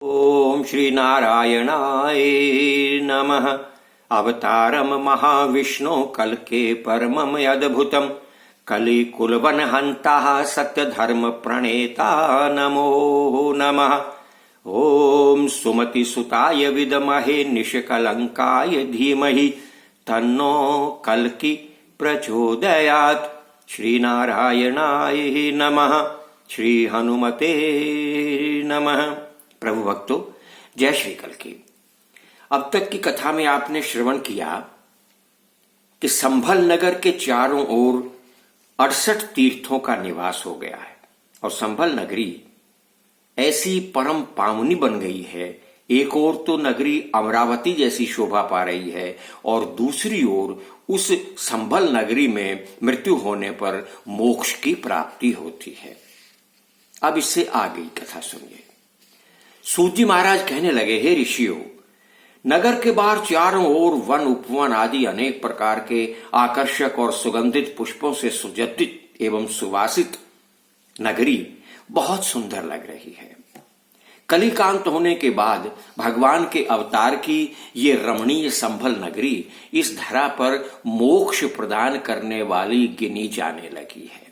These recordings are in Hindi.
ओम श्री नारायणाय नमः। अवतारम महाविष्णु कल्के परमम अद्भुतम कलिकुलवन हंता सत्य धर्म प्रणेता नमो नमः। ओम सुमति सुताय विद्महे निष्कलंकाय धीमहि तन्नो कल्कि प्रचोदयात्। श्री नारायणाय नमः। श्री हनुमते नमः। प्रभु भक्तों, जय श्री कल्कि। अब तक की कथा में आपने श्रवण किया कि संभल नगर के चारों ओर 68 तीर्थों का निवास हो गया है और संभल नगरी ऐसी परम पावनी बन गई है। एक ओर तो नगरी अमरावती जैसी शोभा पा रही है और दूसरी ओर उस संभल नगरी में मृत्यु होने पर मोक्ष की प्राप्ति होती है। अब इससे आगे कथा सुनिए। सूत जी महाराज कहने लगे, हे ऋषियों, नगर के बाहर चारों ओर वन उपवन आदि अनेक प्रकार के आकर्षक और सुगंधित पुष्पों से सुसज्जित एवं सुवासित नगरी बहुत सुंदर लग रही है। कलिकांत होने के बाद भगवान के अवतार की ये रमणीय संभल नगरी इस धरा पर मोक्ष प्रदान करने वाली गिनी जाने लगी है।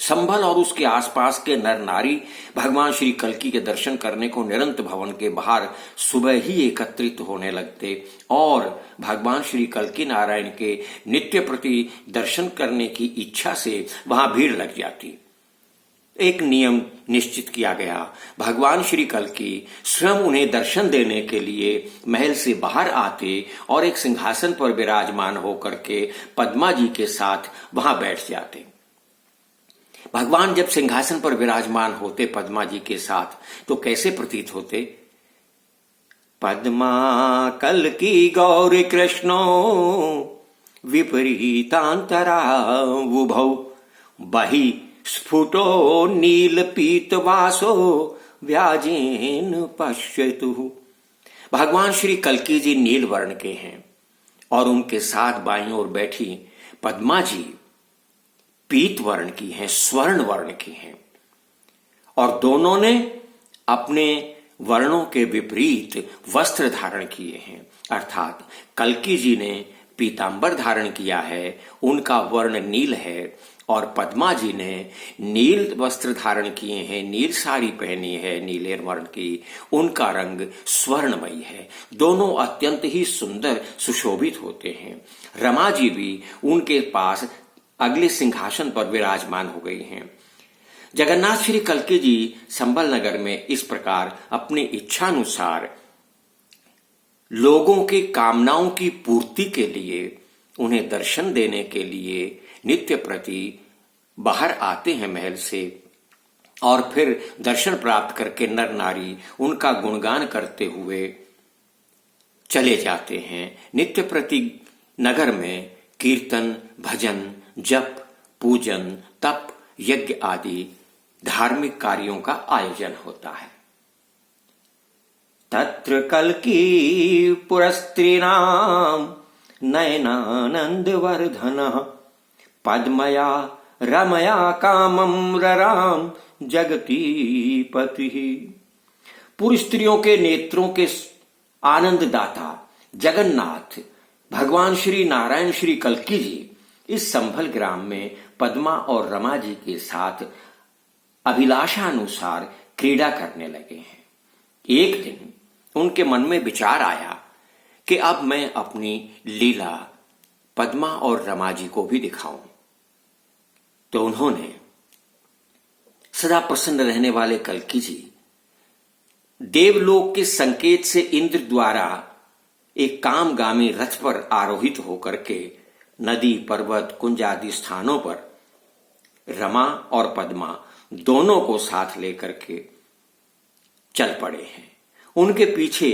संभल और उसके आसपास के नर नारी भगवान श्री कल्कि के दर्शन करने को निरंत भवन के बाहर सुबह ही एकत्रित होने लगते और भगवान श्री कल्कि नारायण के नित्य प्रति दर्शन करने की इच्छा से वहां भीड़ लग जाती। एक नियम निश्चित किया गया। भगवान श्री कल्कि स्वयं उन्हें दर्शन देने के लिए महल से बाहर आते और एक सिंहासन पर विराजमान होकर के पद्मा जी के साथ वहां बैठ जाते। भगवान जब सिंहासन पर विराजमान होते पद्मा जी के साथ तो कैसे प्रतीत होते? पद्मा कल्कि गौरी कृष्णो विपरीतांतरा उभौ बहि स्फुटो नील पीतवासो व्याजेन पश्यतु। भगवान श्री कल्कि जी नील वर्ण के हैं और उनके साथ बाईं ओर बैठी पद्मा जी पीत वर्ण की हैं, स्वर्ण वर्ण की हैं और दोनों ने अपने वर्णों के विपरीत वस्त्र धारण किए हैं। अर्थात कल्कि जी ने पीतांबर धारण किया है, उनका वर्ण नील है, और पद्मा जी ने नील वस्त्र धारण किए हैं, नील साड़ी पहनी है नीले वर्ण की, उनका रंग स्वर्णमयी है। दोनों अत्यंत ही सुंदर सुशोभित होते हैं। रमा जी भी उनके पास अगले सिंहासन पर विराजमान हो गई हैं। जगन्नाथ श्री कल्कि जी संभल नगर में इस प्रकार अपनी इच्छानुसार लोगों की कामनाओं की पूर्ति के लिए, उन्हें दर्शन देने के लिए नित्य प्रति बाहर आते हैं महल से और फिर दर्शन प्राप्त करके नर नारी उनका गुणगान करते हुए चले जाते हैं। नित्य प्रति नगर में कीर्तन, भजन, जप, पूजन, तप, यज्ञ आदि धार्मिक कार्यों का आयोजन होता है। तत्र कल्कि पुरस्त्रीणां नयनानंद वर्धनः पद्मया रमया कामं रराम जगती पतिः। पुर स्त्रियों के नेत्रों के आनंददाता जगन्नाथ भगवान श्री नारायण श्री कल्कि जी इस संभल ग्राम में पद्मा और रमा जी के साथ अभिलाषानुसार क्रीड़ा करने लगे हैं। एक दिन उनके मन में विचार आया कि अब मैं अपनी लीला पद्मा और रमा जी को भी दिखाऊं। तो उन्होंने सदा प्रसन्न रहने वाले कल्कि जी देवलोक के संकेत से इंद्र द्वारा एक कामगामी रथ पर आरोहित होकर के नदी, पर्वत, कुंज आदि स्थानों पर रमा और पद्मा दोनों को साथ लेकर के चल पड़े हैं। उनके पीछे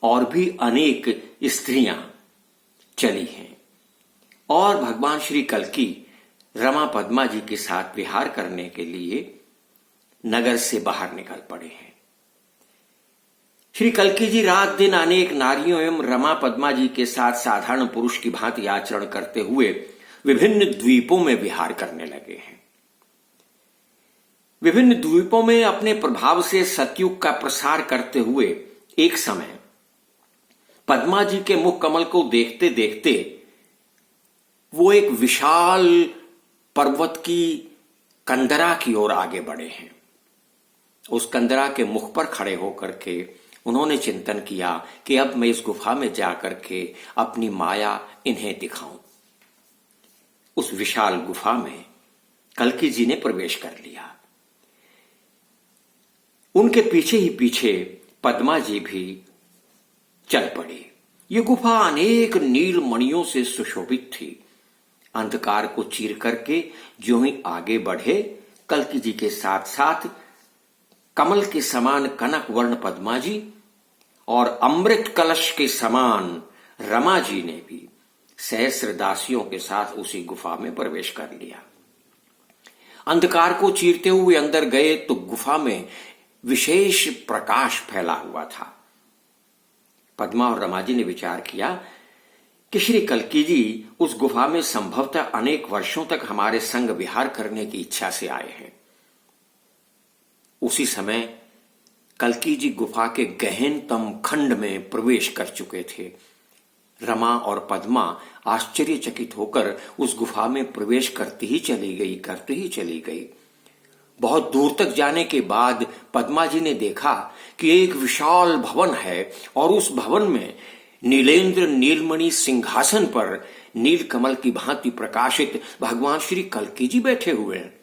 और भी अनेक स्त्रियां चली हैं और भगवान श्री कल्कि रमा पद्मा जी के साथ विहार करने के लिए नगर से बाहर निकल पड़े हैं। श्री कल्कि जी रात दिन अनेक नारियों एवं रमा पद्मा जी के साथ साधारण पुरुष की भांति आचरण करते हुए विभिन्न द्वीपों में विहार करने लगे हैं। विभिन्न द्वीपों में अपने प्रभाव से सतयुग का प्रसार करते हुए एक समय पद्मा जी के मुख कमल को देखते देखते वो एक विशाल पर्वत की कंदरा की ओर आगे बढ़े हैं। उस कंदरा के मुख पर खड़े होकर के उन्होंने चिंतन किया कि अब मैं इस गुफा में जाकर के अपनी माया इन्हें दिखाऊं। उस विशाल गुफा में कल्की जी ने प्रवेश कर लिया। उनके पीछे ही पीछे पद्मा जी भी चल पड़ी। ये गुफा अनेक नील मणियों से सुशोभित थी। अंधकार को चीर करके जो ही आगे बढ़े, कल्की जी के साथ साथ कमल के समान कनक वर्ण पद्मा जी और अमृत कलश के समान रमा जी ने भी सहस्र दासियों के साथ उसी गुफा में प्रवेश कर लिया। अंधकार को चीरते हुए अंदर गए तो गुफा में विशेष प्रकाश फैला हुआ था। पद्मा और रमा जी ने विचार किया कि श्री कल्की जी उस गुफा में संभवतः अनेक वर्षों तक हमारे संग विहार करने की इच्छा से आए हैं। उसी समय कल्की जी गुफा के गहनतम खंड में प्रवेश कर चुके थे। रमा और पद्मा आश्चर्यचकित होकर उस गुफा में प्रवेश करती ही चली गई। बहुत दूर तक जाने के बाद पद्मा जी ने देखा कि एक विशाल भवन है और उस भवन में नीलेंद्र नीलमणि सिंहासन पर नीलकमल की भांति प्रकाशित भगवान श्री कल्की जी बैठे हुए हैं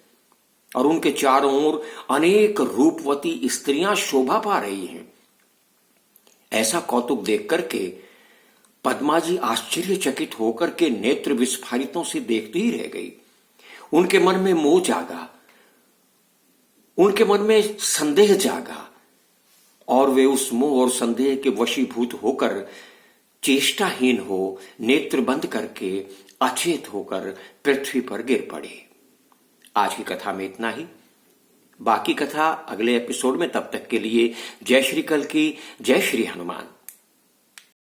और उनके चारों ओर अनेक रूपवती स्त्रियां शोभा पा रही हैं। ऐसा कौतुक देख करके पद्मा जी आश्चर्यचकित होकर के नेत्र विस्फारितों से देखती ही रह गई। उनके मन में मोह जागा, उनके मन में संदेह जागा और वे उस मोह और संदेह के वशीभूत होकर चेष्टाहीन हो नेत्र बंद करके अचेत होकर पृथ्वी पर गिर पड़े। आज की कथा में इतना ही। बाकी कथा अगले एपिसोड में। तब तक के लिए जय श्री कल्की, जय श्री हनुमान।